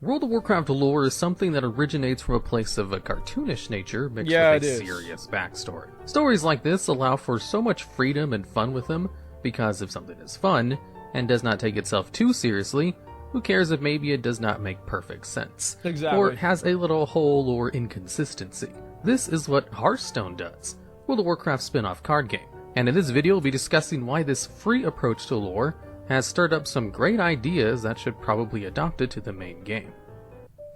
World of Warcraft lore is something that originates from a place of a cartoonish nature mixed with a serious backstory. Stories like this allow for so much freedom and fun with them, because if something is fun, and does not take itself too seriously, who cares if maybe it does not make perfect sense? Exactly. Or has a little hole or inconsistency. This is what Hearthstone does, World of Warcraft's spin-off card game. And in this video we'll be discussing why this free approach to lore has stirred up some great ideas that should probably be adopted to the main game.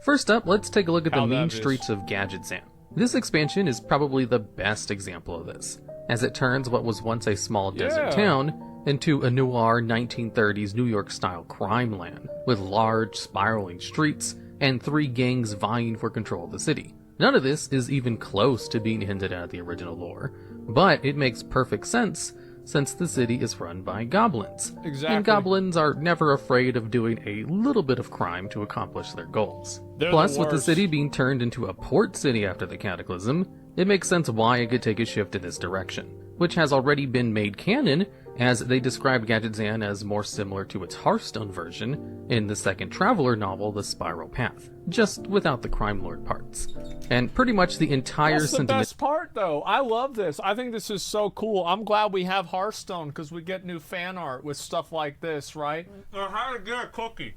First up, let's take a look at the mean streets of Gadgetzan. This expansion is probably the best example of this, as it turns what was once a small desert town into a noir 1930s New York-style crime land, with large, spiraling streets and 3 gangs vying for control of the city. None of this is even close to being hinted at the original lore, but it makes perfect sense since the city is run by goblins. Exactly. And goblins are never afraid of doing a little bit of crime to accomplish their goals. Plus, with the city being turned into a port city after the Cataclysm, it makes sense why it could take a shift in this direction, which has already been made canon, as they describe Gadgetzan as more similar to its Hearthstone version in the second Traveler novel, The Spiral Path, just without the crime lord parts. And pretty much the entire That's the best part, though. I love this. I think this is so cool. I'm glad we have Hearthstone, because we get new fan art with stuff like this, right? How to get a cookie.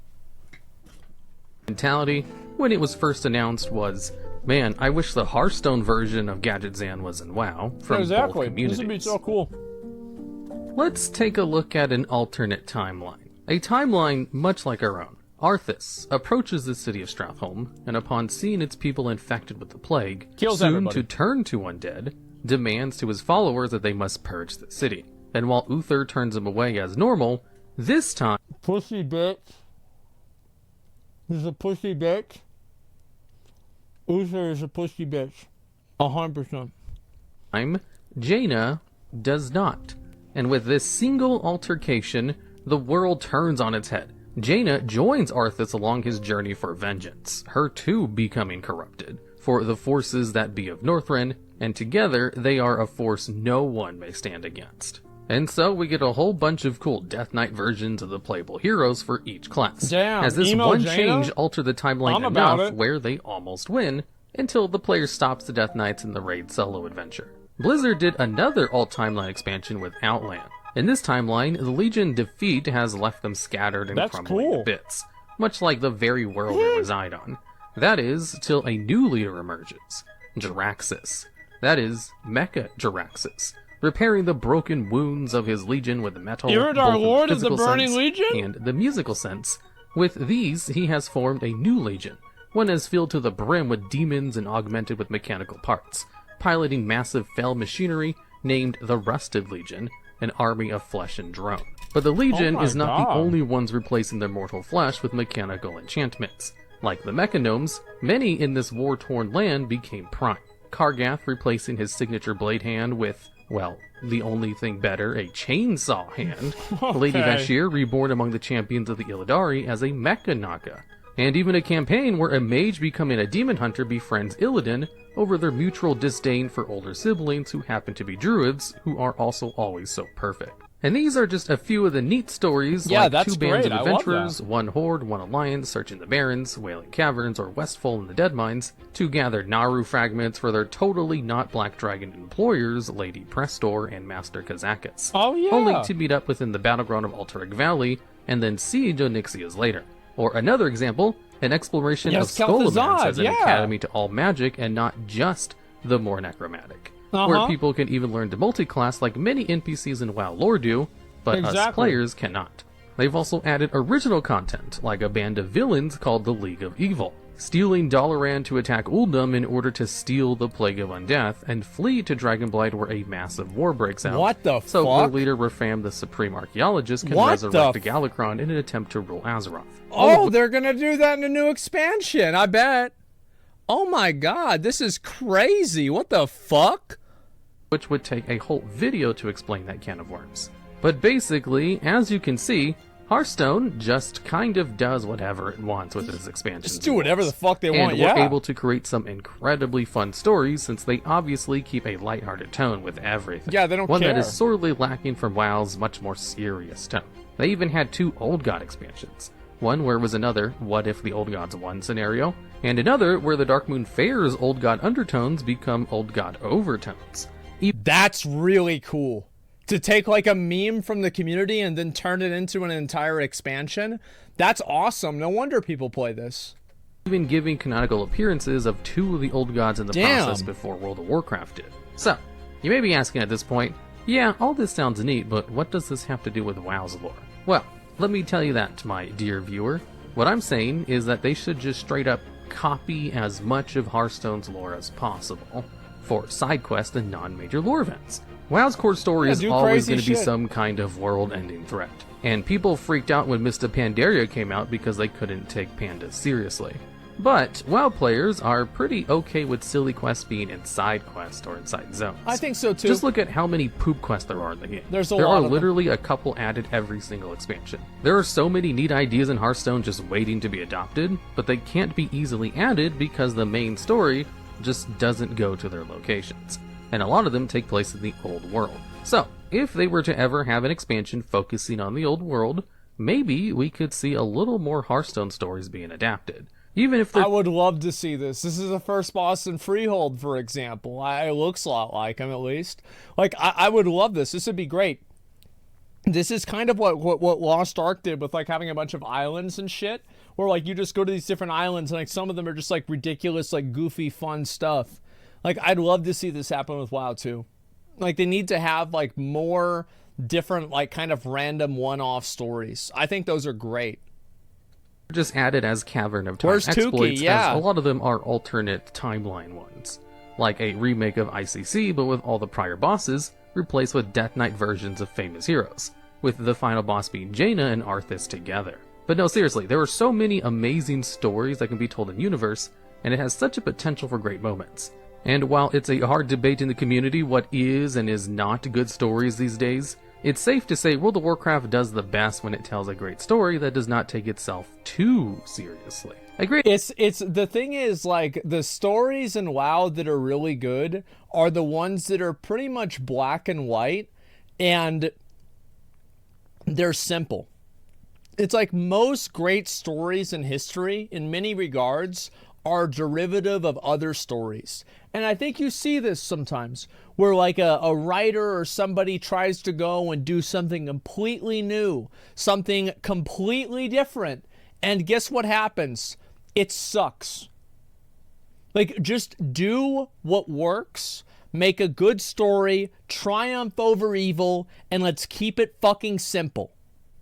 Mentality, when it was first announced, was, man, I wish the Hearthstone version of Gadgetzan was in WoW from both communities. This would be so cool. Let's take a look at an alternate timeline. A timeline much like our own. Arthas approaches the city of Stratholme, and upon seeing its people infected with the plague, soon to turn to undead, demands to his followers that they must purge the city. And while Uther turns him away as normal, this time... Pussy bitch. This is a pussy bitch. Uther is a pussy bitch. 100%. Jaina does not. And with this single altercation, the world turns on its head. Jaina joins Arthas along his journey for vengeance, her too becoming corrupted, for the forces that be of Northrend, and together they are a force no one may stand against. And so we get a whole bunch of cool Death Knight versions of the playable heroes for each class. Damn, as this one Jaina? change altered the timeline enough where they almost win, until the player stops the Death Knights in the raid solo adventure. Blizzard did another alt-timeline expansion with Outland. In this timeline, the Legion defeat has left them scattered and crumbling to bits, much like the very world they reside on. That is, till a new leader emerges, Jaraxxus. That is, Mecha Jaraxxus, repairing the broken wounds of his Legion with the metal, both our Lord of the Burning Legion? And the musical sense. With these, he has formed a new Legion, one as filled to the brim with demons and augmented with mechanical parts, piloting massive fell machinery named the Rusted Legion, an army of flesh and drone. But the Legion is not the only ones replacing their mortal flesh with mechanical enchantments. Like the Mechanomes, many in this war-torn land became prime. Kargath replacing his signature blade hand with, well, the only thing better, a chainsaw hand. Lady Vashir reborn among the champions of the Illidari as a Mecha Naga. And even a campaign where a mage becoming a demon hunter befriends Illidan over their mutual disdain for older siblings who happen to be druids, who are also always so perfect. And these are just a few of the neat stories, like 2 bands of adventurers, 1 horde, 1 alliance, searching the Barrens, Wailing Caverns, or Westfall in the Deadmines, to gather Naru fragments for their totally not Black Dragon employers, Lady Prestor and Master Kazakus. Only to meet up within the battleground of Alterac Valley, and then siege Onyxia's later. Or another example, an exploration of Skolamance as an academy to all magic and not just the more necromantic. Where people can even learn to multiclass like many NPCs in WoW lore do, but us players cannot. They've also added original content, like a band of villains called the League of Evil, stealing Dalaran to attack Uldum in order to steal the Plague of Undeath and flee to Dragonblight where a massive war breaks out. What the fuck? So their leader Rafam, the Supreme Archaeologist, can resurrect the Galakrond in an attempt to rule Azeroth. Oh, they're gonna do that in a new expansion, I bet. Oh my god, this is crazy. What the fuck? Which would take a whole video to explain that can of worms. But basically, as you can see, Hearthstone just kind of does whatever it wants with its expansions. Just do whatever the fuck they want, and we're able to create some incredibly fun stories since they obviously keep a lighthearted tone with everything. Yeah, they don't One care. that is sorely lacking from WoW's much more serious tone. They even had 2 Old God expansions, one where it was another what if the old gods won scenario, and another where the Darkmoon Fair's old god undertones become old god overtones. That's really cool. To take like a meme from the community and then turn it into an entire expansion. That's awesome. No wonder people play this. Even giving canonical appearances of 2 of the old gods in the process before World of Warcraft did. So, you may be asking at this point, yeah, all this sounds neat, but what does this have to do with WoW's lore? Well, let me tell you that, my dear viewer. What I'm saying is that they should just straight up copy as much of Hearthstone's lore as possible for side quests and non-major lore events. WoW's core story is always going to be some kind of world-ending threat, and people freaked out when Mista Pandaria came out because they couldn't take pandas seriously. But WoW players are pretty okay with silly quests being in side quests or inside zones. I think so too. Just look at how many poop quests there are in the game. There are literally a couple added every single expansion. There are so many neat ideas in Hearthstone just waiting to be adopted, but they can't be easily added because the main story just doesn't go to their locations. And a lot of them take place in the old world. So, if they were to ever have an expansion focusing on the old world, maybe we could see a little more Hearthstone stories being adapted. Even if I would love to see this. This is the first boss in Freehold, for example. It looks a lot like him, at least. Like, I would love this. This would be great. This is kind of what Lost Ark did with, like, having a bunch of islands and shit. Where, like, you just go to these different islands, and, like, some of them are just, like, ridiculous, like, goofy, fun stuff. Like, I'd love to see this happen with WoW, too. Like, they need to have, like, more different, like, kind of random one-off stories. I think those are great. Just added as Cavern of Time exploits, as a lot of them are alternate timeline ones. Like a remake of ICC, but with all the prior bosses replaced with Death Knight versions of famous heroes, with the final boss being Jaina and Arthas together. But no, seriously, there are so many amazing stories that can be told in universe, and it has such a potential for great moments. And while it's a hard debate in the community what is and is not good stories these days, it's safe to say World of Warcraft does the best when it tells a great story that does not take itself too seriously. Agree. It's the thing is, like, the stories in WoW that are really good are the ones that are pretty much black and white, and they're simple. It's like most great stories in history, in many regards, are derivative of other stories. And I think you see this sometimes, where like a writer or somebody tries to go and do something completely new, something completely different, and guess what happens? It sucks. Like, just do what works, make a good story, triumph over evil, and let's keep it fucking simple.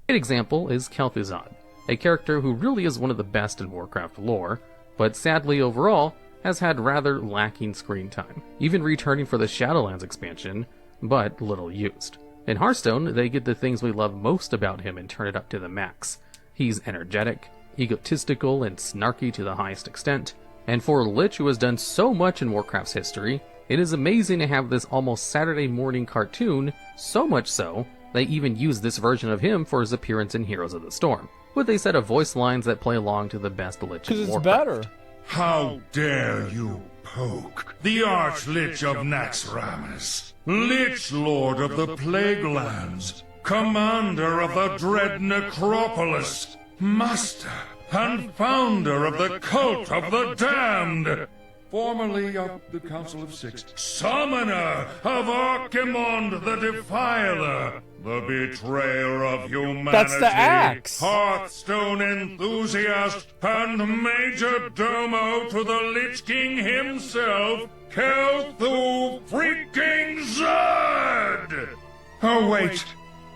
A good example is Kel'Thuzad, a character who really is one of the best in Warcraft lore, but sadly overall has had rather lacking screen time, even returning for the Shadowlands expansion, but little used. In Hearthstone, they get the things we love most about him and turn it up to the max. He's energetic, egotistical, and snarky to the highest extent, and for a Lich who has done so much in Warcraft's history, it is amazing to have this almost Saturday morning cartoon, so much so, they even use this version of him for his appearance in Heroes of the Storm, with a set of voice lines that play along to the best Lich in Warcraft. 'Cause it's better. How dare you poke the Arch-Lich of Naxxramas, Lich Lord of the Plaguelands, Commander of the Dread Necropolis, Master and Founder of the Cult of the Damned, formerly of the Council of Six, Summoner of Archimond the Defiler, the Betrayer of Humanity, That's the axe. Hearthstone enthusiast, and Major Domo to the Lich King himself, Kel'Thu freaking Zud! Oh, wait.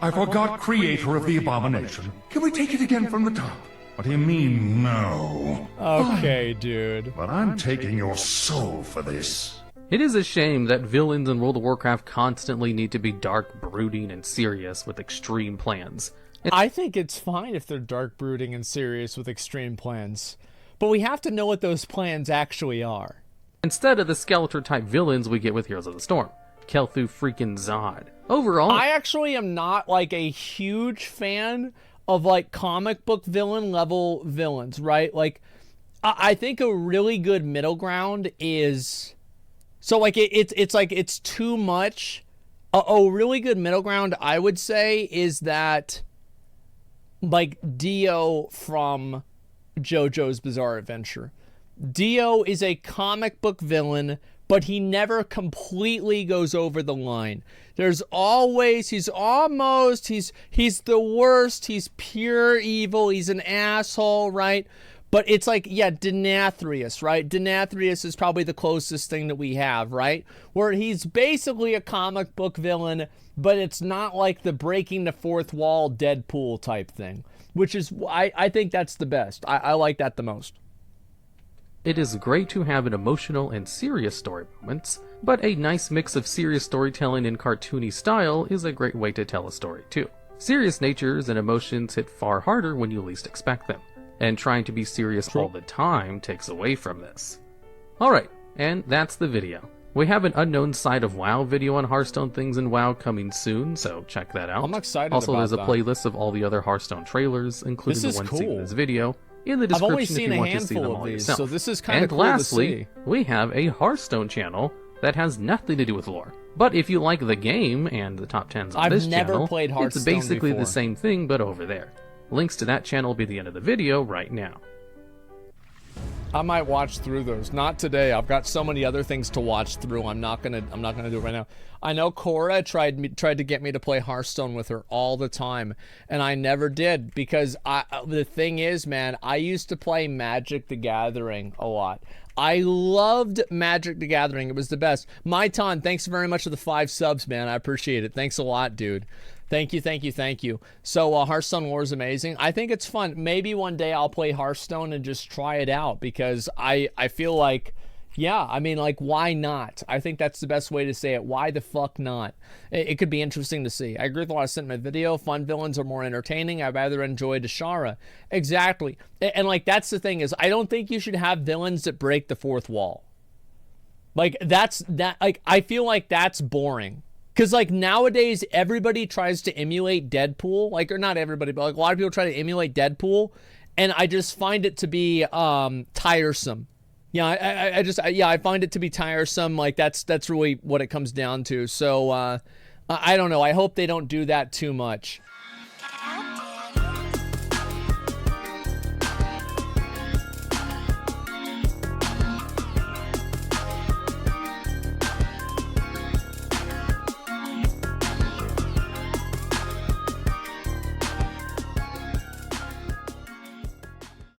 I forgot Creator of the Abomination. Can we take it again from the top? What do you mean, no? Okay, dude. But I'm taking your soul for this. It is a shame that villains in World of Warcraft constantly need to be dark, brooding, and serious with extreme plans. I think it's fine if they're dark, brooding, and serious with extreme plans. But we have to know what those plans actually are. Instead of the Skeletor-type villains we get with Heroes of the Storm. Kel'Thu freaking Zod. Overall, I actually am not, like, a huge fan of, like, comic book villain level villains, right? Like, I think a really good middle ground is... So, like, it's like, it's too much. A really good middle ground, I would say, is that like Dio from JoJo's Bizarre Adventure. Dio is a comic book villain, but he never completely goes over the line. There's always, he's the worst, he's pure evil, he's an asshole, right? But it's like, yeah, Denathrius, right? Denathrius is probably the closest thing that we have, right? Where he's basically a comic book villain, but it's not like the breaking the fourth wall Deadpool type thing, which is, I think that's the best. I like that the most. It is great to have an emotional and serious story moments, but a nice mix of serious storytelling and cartoony style is a great way to tell a story too. Serious natures and emotions hit far harder when you least expect them, and trying to be serious all the time takes away from this. Alright, and that's the video. We have an unknown side of WoW video on Hearthstone things in WoW coming soon, so check that out. I'm excited also, about there's a that. playlist of all the other Hearthstone trailers, including This the is one seen in cool. this video, in the I've only description if seen you a want to see them handful all of these, yourself. so this is kind of And cool lastly, to see. we have a Hearthstone channel that has nothing to do with lore. But if you like the game and the top 10s on this I've never channel, played Hearthstone it's basically before. the same thing but over there. Links to that channel will be the end of the video right now. I might watch through those. Not today. I've got so many other things to watch through. I'm not gonna do it right now. I know Cora tried to get me to play Hearthstone with her all the time, and I never did because the thing is, man, I used to play Magic the Gathering a lot. I loved Magic the Gathering. It was the best. Maiton, thanks very much for the 5 subs, man. I appreciate it. Thanks a lot, dude. Thank you, thank you, thank you. So Hearthstone War is amazing. I think it's fun. Maybe one day I'll play Hearthstone and just try it out because I feel like, yeah, I mean, like, why not? I think that's the best way to say it. Why the fuck not? It could be interesting to see. I agree with a lot of sentiment in my video. Fun villains are more entertaining. I'd rather enjoy Dashara. Exactly. And like, that's the thing is, I don't think you should have villains that break the fourth wall. Like, I feel like that's boring. Because, like, nowadays, everybody tries to emulate Deadpool. Like, or not everybody, but like a lot of people try to emulate Deadpool. And I just find it to be tiresome. Yeah, I find it to be tiresome. Like, that's really what it comes down to. So, I don't know. I hope they don't do that too much.